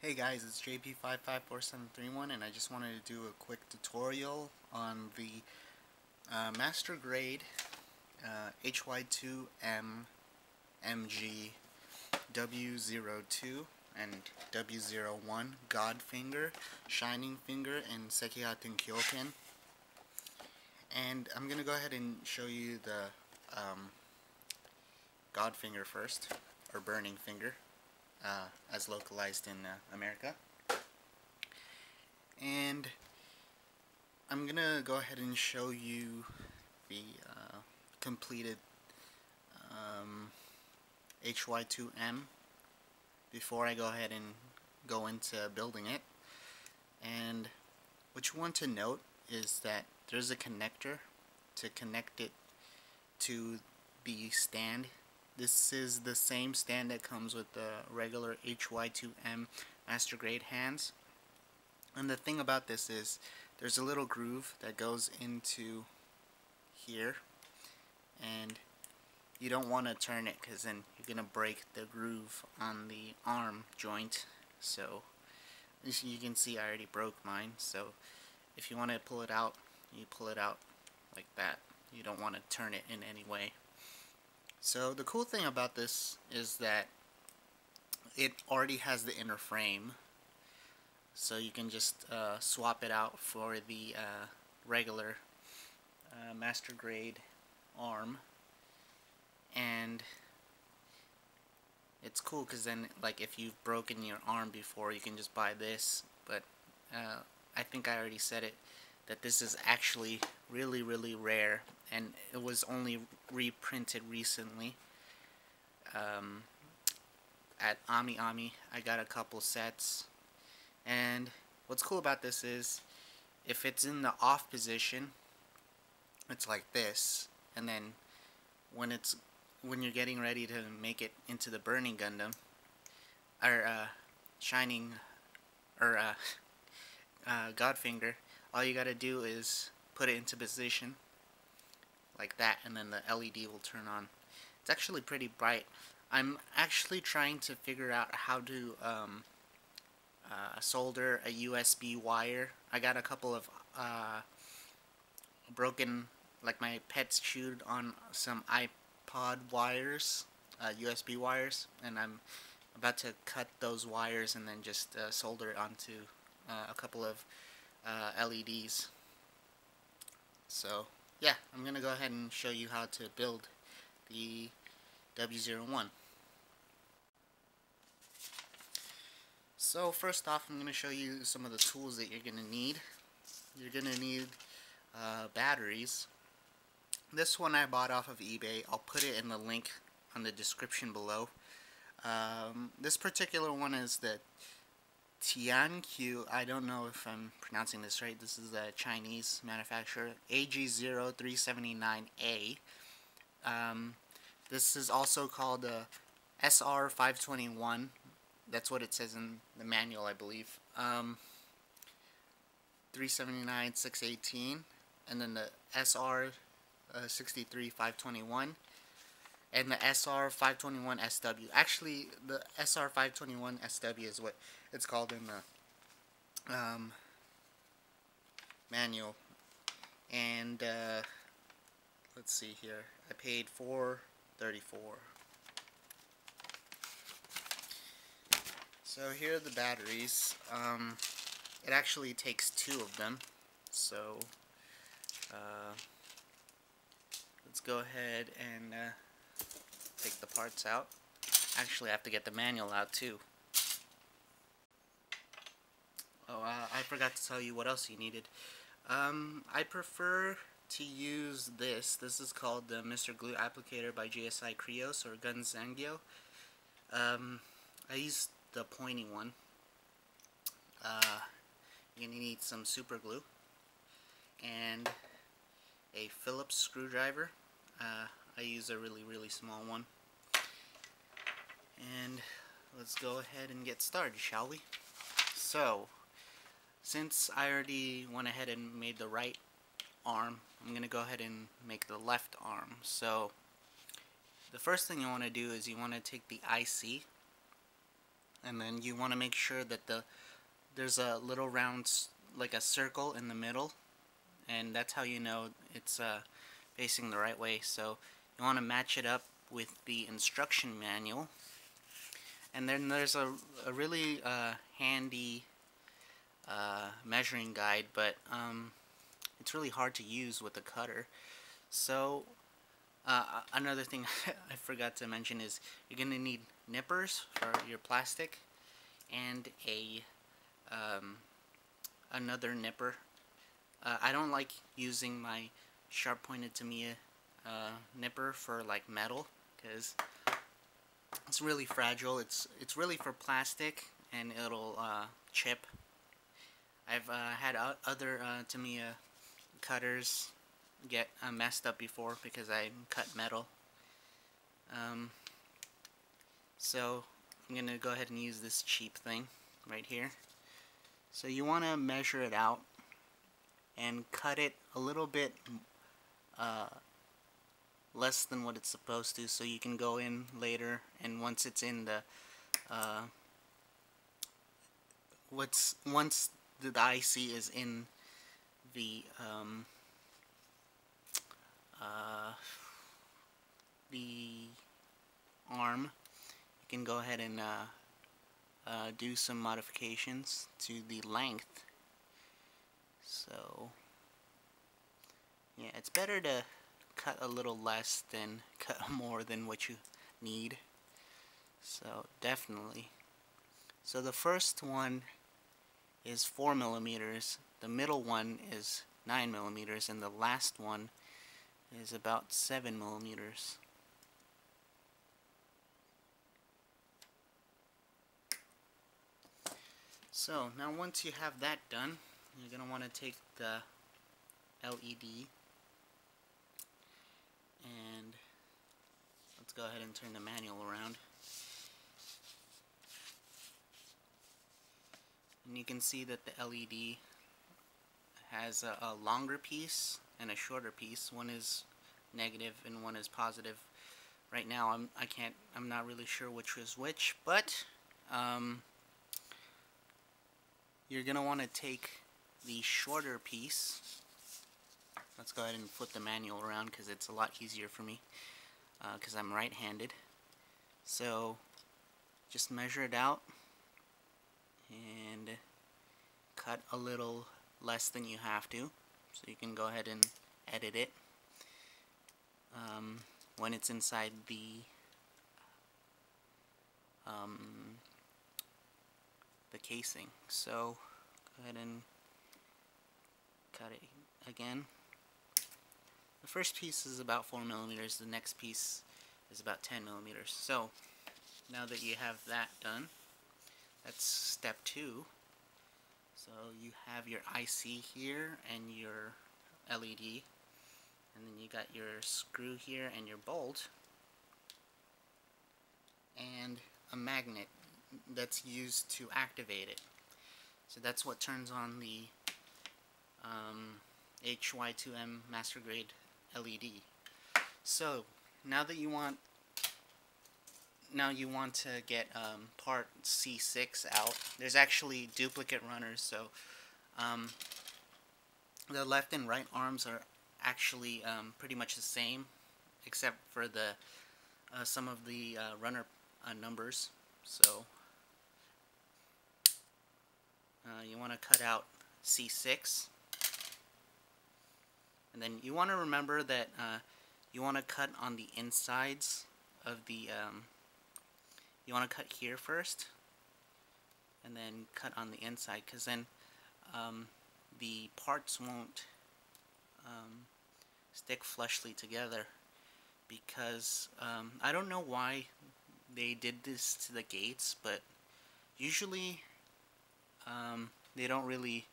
Hey guys, it's JP554731 and I just wanted to do a quick tutorial on the Master Grade HY2M-MG W02 and W01 God Finger, Shining Finger, and Sekihaten Kyoken. And I'm going to go ahead and show you the God Finger first, or Burning Finger, as localized in America. And I'm gonna go ahead and show you the completed HY2M before I go ahead and go into building it. And what you want to note is that there's a connector to connect it to the stand. This is the same stand that comes with the regular HY2M Master Grade hands. And the thing about this is there's a little groove that goes into here, and you don't want to turn it because then you're going to break the groove on the arm joint. So you can see I already broke mine, so if you want to pull it out, you pull it out like that. You don't want to turn it in any way. So the cool thing about this is that it already has the inner frame, so you can just swap it out for the regular Master Grade arm. And it's cool because then, like, if you've broken your arm before, you can just buy this. But I think I already said it, that this is actually really rare, and it was only reprinted recently. At Ami I got a couple sets, and what's cool about this is if it's in the off position, it's like this, and then when you're getting ready to make it into the Burning Gundam, or Shining, or Godfinger, all you gotta do is put it into position like that, and then the LED will turn on. It's actually pretty bright. I'm actually trying to figure out how to solder a USB wire. I got a couple of broken, like my pets chewed on some iPod wires, USB wires, and I'm about to cut those wires and then just solder it onto a couple of LEDs. So yeah, I'm gonna go ahead and show you how to build the W01. So first off, I'm gonna show you some of the tools that you're gonna need. You're gonna need batteries. This one I bought off of eBay. I'll put it in the link on the description below. This particular one is the Tianqiu. I don't know if I'm pronouncing this right. This is a Chinese manufacturer. AG0379A. This is also called the SR521. That's what it says in the manual, I believe. 379 618, and then the SR 63521, and the SR 521 SW. Actually, the SR 521 SW is what it's called in the manual. And let's see here. I paid $4.34. So here are the batteries. It actually takes 2 of them. So let's go ahead and take the parts out. Actually, I have to get the manual out too. Oh, I forgot to tell you what else you needed. I prefer to use this. This is called the Mr. Glue Applicator by JSI Krios, or Gunzangyo. I used the pointing one. You're going to need some super glue and a Phillips screwdriver. I use a really small one. And let's go ahead and get started, shall we? So, since I already went ahead and made the right arm, I'm going to go ahead and make the left arm. So, the first thing you want to do is you want to take the IC and then you want to make sure that there's a little round, like a circle in the middle, and that's how you know it's facing the right way. So you want to match it up with the instruction manual, and then there's a really handy measuring guide, but it's really hard to use with a cutter. So another thing I forgot to mention is you're going to need nippers for your plastic, and another nipper. I don't like using my sharp pointed Tamiya nipper for like metal, because it's really fragile. It's really for plastic, and it'll chip. I've had other Tamiya cutters get messed up before because I cut metal. So I'm gonna go ahead and use this cheap thing right here. So you want to measure it out and cut it a little bit less than what it's supposed to, so you can go in later, and once it's in the once the IC is in the arm, you can go ahead and do some modifications to the length. So yeah, it's better to cut a little less than cut more than what you need. So definitely. So the first one is 4 millimeters, the middle one is 9 millimeters, and the last one is about 7 millimeters. So now once you have that done, you're going to want to take the LED and let's go ahead and turn the manual around. And you can see that the LED has a longer piece and a shorter piece. One is negative and one is positive. Right now I'm not really sure which is which, but you're gonna want to take the shorter piece. Let's go ahead and flip the manual around because it's a lot easier for me because I'm right-handed. So just measure it out and cut a little less than you have to, so you can go ahead and edit it when it's inside the casing. So go ahead and cut it again. The first piece is about 4 millimeters, the next piece is about 10 millimeters. So now that you have that done, that's step 2. So you have your IC here and your LED, and then you got your screw here and your bolt, and a magnet that's used to activate it. So that's what turns on the HY2M master grade LED. So now that you want to get part C6 out. There's actually duplicate runners, so the left and right arms are actually pretty much the same, except for the some of the runner numbers. So you want to cut out C6, and then you want to remember that you want to cut on the insides of the you want to cut here first and then cut on the inside, because then the parts won't stick flushly together, because I don't know why they did this to the gates, but usually they don't really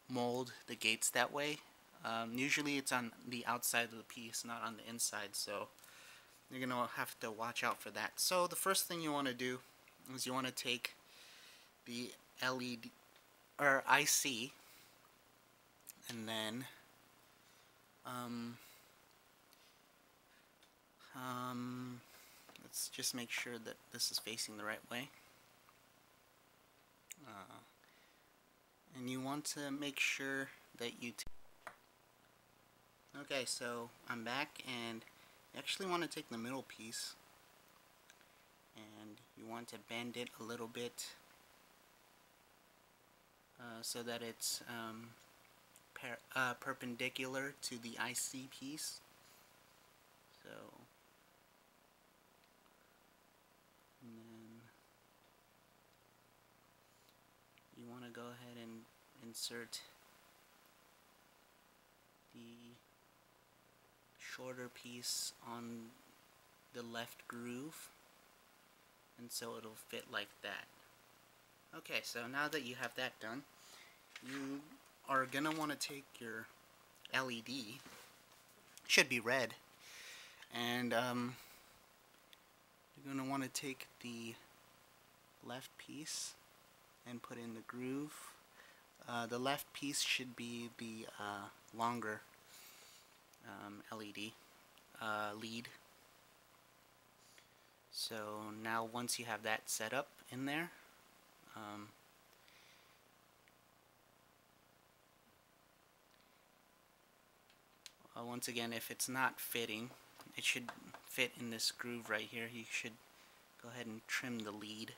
mold the gates that way. Usually it's on the outside of the piece, not on the inside, so you're going to have to watch out for that. So the first thing you want to do is you want to take the LED or IC, and then let's just make sure that this is facing the right way. and you want to make sure that you okay, so I'm back, and you actually want to take the middle piece and you want to bend it a little bit so that it's perpendicular to the IC piece. So, and then you want to go ahead and insert the shorter piece on the left groove, and so it'll fit like that. Okay, so now that you have that done, you are gonna want to take your LED, should be red, and you're gonna want to take the left piece and put in the groove. The left piece should be the longer LED lead. So now once you have that set up in there, once again, if it's not fitting, it should fit in this groove right here. You should go ahead and trim the lead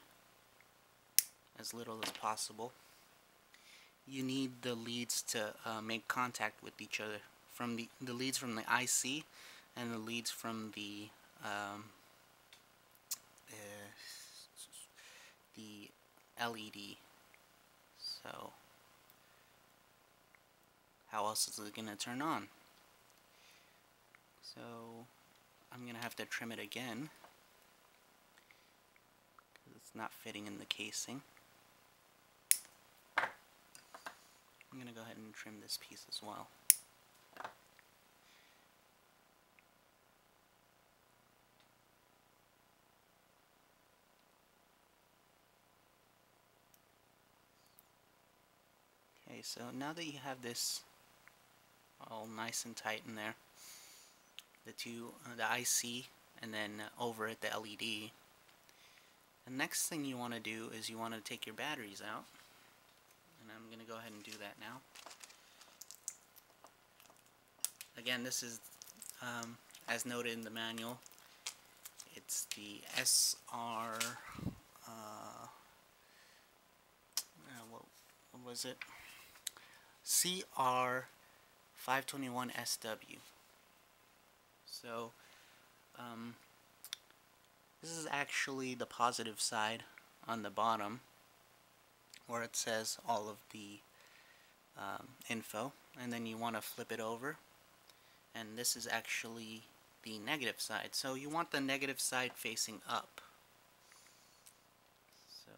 as little as possible. You need the leads to make contact with each other, from the leads from the IC and the leads from the LED. So how else is it gonna turn on? So I'm gonna have to trim it again because it's not fitting in the casing. I'm gonna go ahead and trim this piece as well. Okay, so now that you have this all nice and tight in there, the IC and then over it the LED, the next thing you want to do is you want to take your batteries out, and I'm going to go ahead and do that now. Again, this is as noted in the manual. It's the what was it? CR521SW. So this is actually the positive side on the bottom, where it says all of the info, and then you want to flip it over, and this is actually the negative side. So you want the negative side facing up. So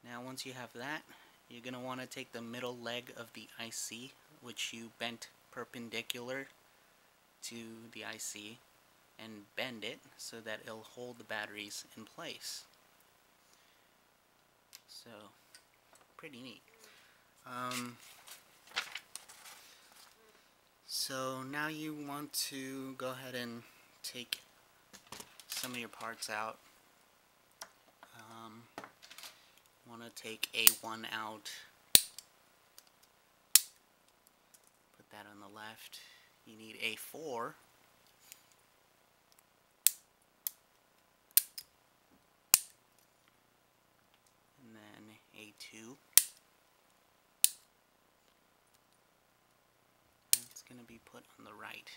now once you have that, you're going to want to take the middle leg of the IC, which you bent perpendicular to the IC, and bend it so that it'll hold the batteries in place. So, pretty neat. So now you want to go ahead and take some of your parts out. Want to take A1 out, put that on the left. You need A4, and then A2. It's going to be put on the right.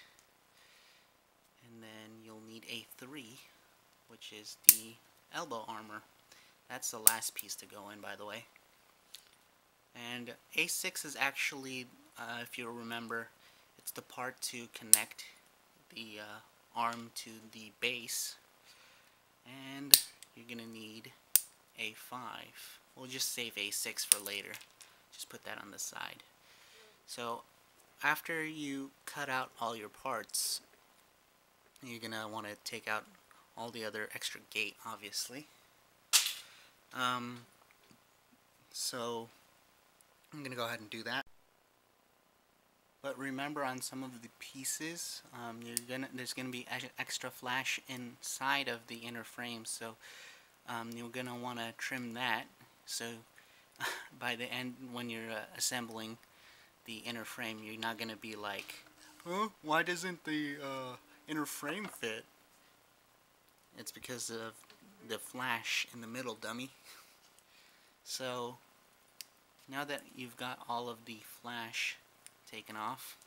And then you'll need A3, which is the elbow armor. That's the last piece to go in, by the way. And A6 is actually, if you remember, it's the part to connect the arm to the base. And you're going to need A5. We'll just save A6 for later. Just put that on the side. So after you cut out all your parts, you're going to want to take out all the other extra gate, obviously. So I'm going to go ahead and do that. But remember, on some of the pieces, there's gonna be extra flash inside of the inner frame, so you're gonna want to trim that. So by the end, when you're assembling the inner frame, you're not gonna be like, "Huh? Why doesn't the inner frame fit?" It's because of the flash in the middle, dummy. So now that you've got all of the flash taken off,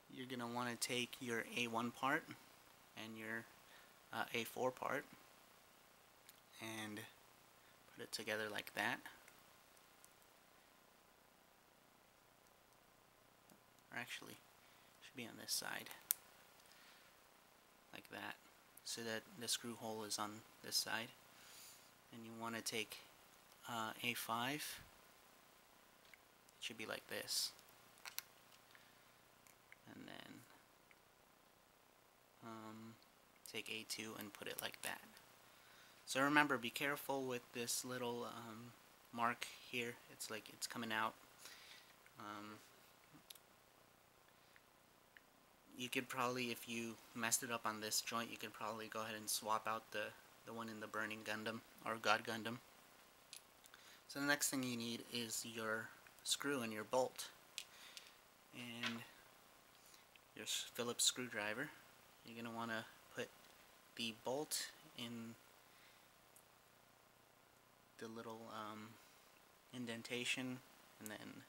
you're gonna want to take your A1 part and your A4 part and put it together like that. Or actually, it should be on this side, like that, so that the screw hole is on this side. And you want to take A5, it should be like this, and then take A2 and put it like that. So remember, be careful with this little mark here. It's like it's coming out. You could probably, if you messed it up on this joint, you could probably go ahead and swap out the one in the Burning Gundam or God Gundam. So the next thing you need is your screw and your bolt and your Phillips screwdriver. You're going to want to put the bolt in the little indentation, and then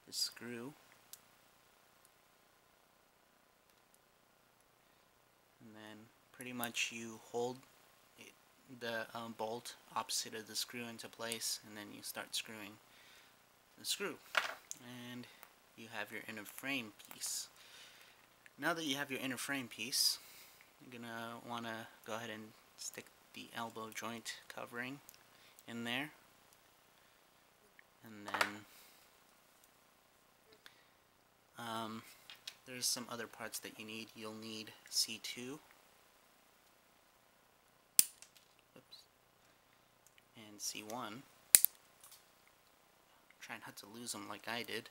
the screw, and then pretty much you hold the bolt opposite of the screw into place, and then you start screwing the screw, and you have your inner frame piece. Now that you have your inner frame piece, you're gonna want to go ahead and stick the elbow joint covering in there, and then there's some other parts that you need. You'll need C2, and C1. Try not to lose them like I did.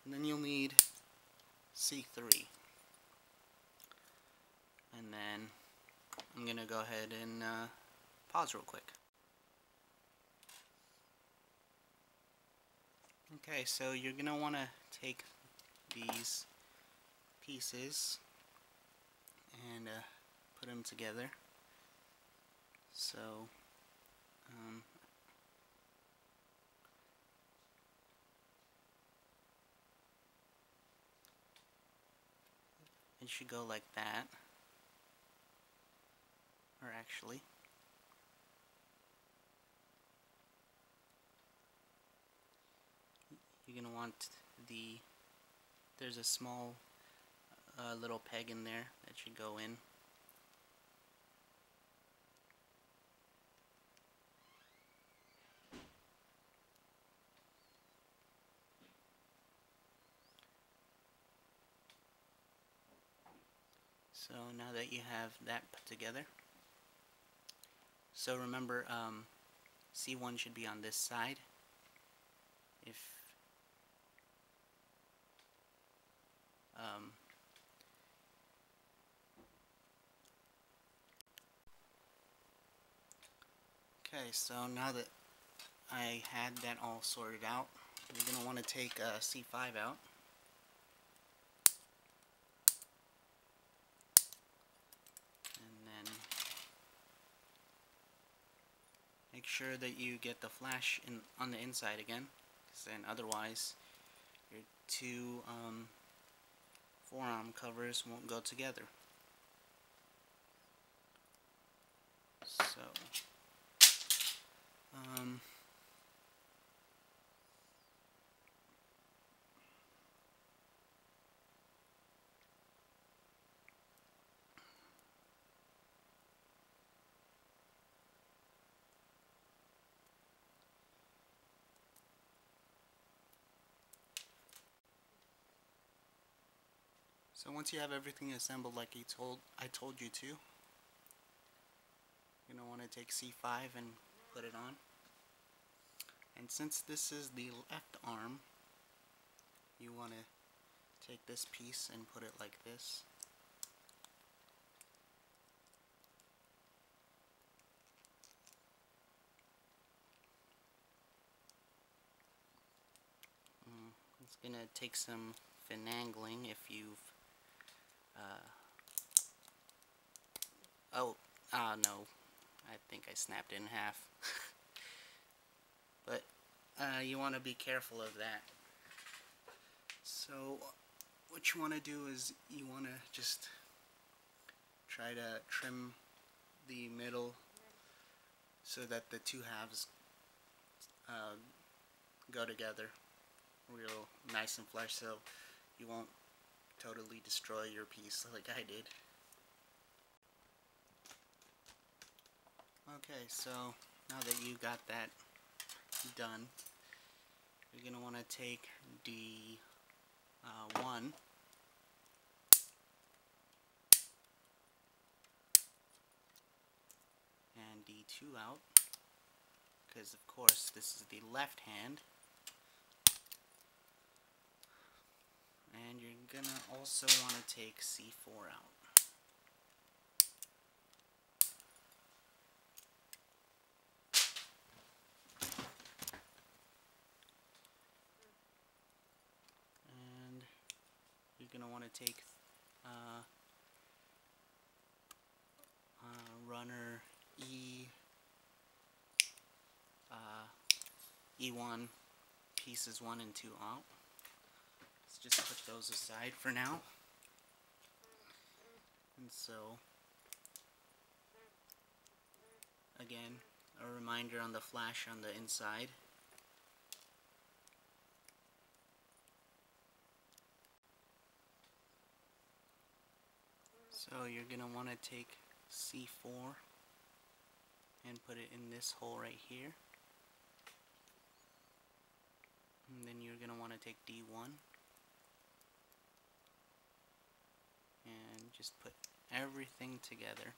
And then you'll need C3. And then I'm gonna go ahead and pause real quick. Okay, so you're gonna want to take these pieces and put them together. So it should go like that, or actually, you're gonna want there's a small little peg in there that should go in. So now that you have that put together, so remember, C1 should be on this side. Okay, so now that I had that all sorted out, you're going to want to take C5 out. And then make sure that you get the flash on the inside again, because then otherwise your two forearm covers won't go together. So So once you have everything assembled like I told you to, you're going to want to take C5 and put it on. And since this is the left arm, you want to take this piece and put it like this. It's gonna take some finagling if you've no, I think I snapped it in half. But you want to be careful of that. So what you want to do is you want to just try to trim the middle so that the two halves go together real nice and flush, so you won't totally destroy your piece like I did. Okay, so now that you got that done, you're going to want to take D1 and D2 out, because of course this is the left hand. And you're going to also want to take C4 out. And you're going to want to take runner E1 pieces 1 and 2 out. Let's just put those aside for now. And so, again, a reminder on the flash on the inside. So you're going to want to take C4 and put it in this hole right here. And then you're going to want to take D1 and just put everything together.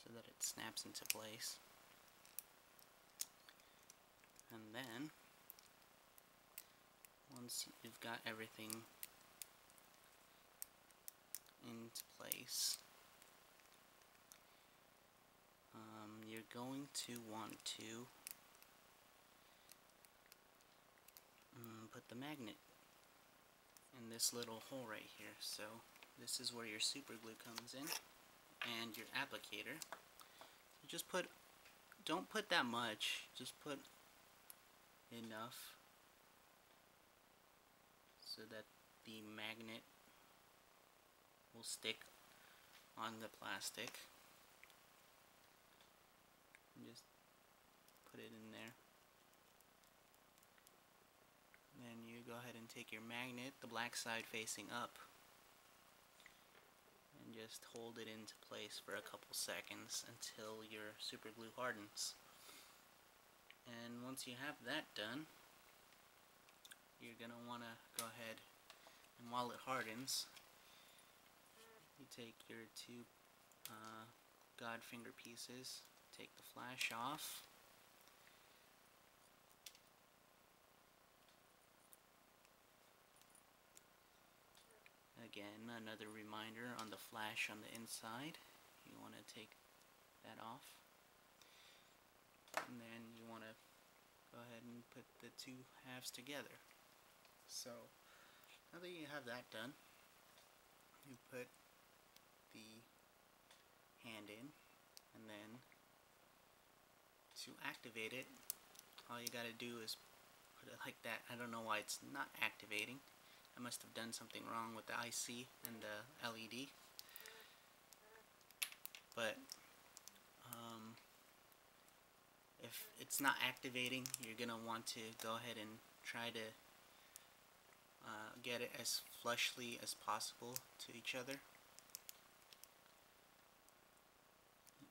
So that it snaps into place. And then, once you've got everything into place, you're going to want to put the magnet in this little hole right here. So this is where your super glue comes in, and your applicator. You just don't put that much, just put enough so that the magnet will stick on the plastic. And just put it in there. Then you go ahead and take your magnet, the black side facing up, and just hold it into place for a couple seconds until your super glue hardens. And once you have that done, you're going to want to go ahead, and while it hardens, you take your two God finger pieces, take the flash off, again, another reminder on the flash on the inside, you want to take that off, and then you want to go ahead and put the two halves together. So now that you have that done, you put the hand in, and then to activate it, all you gotta do is put it like that. I don't know why it's not activating. I must have done something wrong with the IC and the LED. But if it's not activating, you're gonna want to go ahead and try to get it as flushly as possible to each other.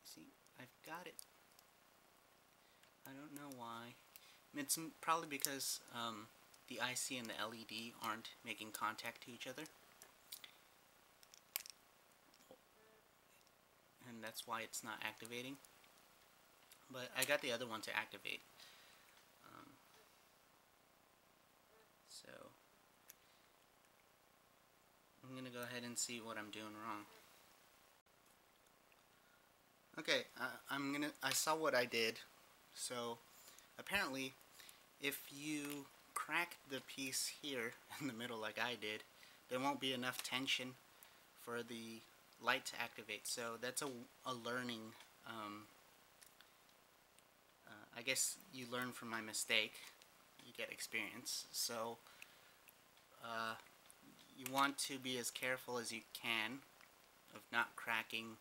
See, I've got it. I don't know why. It's probably because the IC and the LED aren't making contact to each other, and that's why it's not activating. But I got the other one to activate, gonna go ahead and see what I'm doing wrong. Okay, I saw what I did. So apparently, if you crack the piece here in the middle like I did, there won't be enough tension for the light to activate. So that's a learning. I guess you learn from my mistake. You get experience. So you want to be as careful as you can of not cracking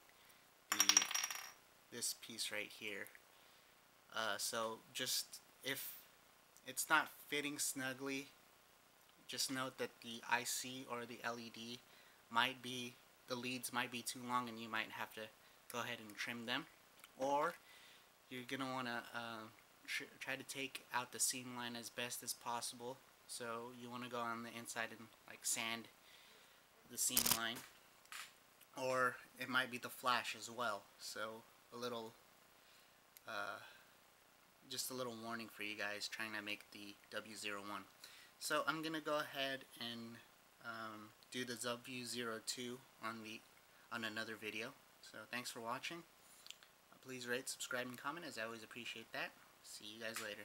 this piece right here. So just if it's not fitting snugly, just note that the IC or the LED might be, the leads might be too long and you might have to go ahead and trim them. Or you're going to want to try to take out the seam line as best as possible. So you want to go on the inside and like sand the seam line. Or it might be the flash as well. So a little, just a little warning for you guys trying to make the W01. So I'm gonna go ahead and do the W02 on another video. So thanks for watching. Please rate, subscribe, and comment, as I always appreciate that. See you guys later.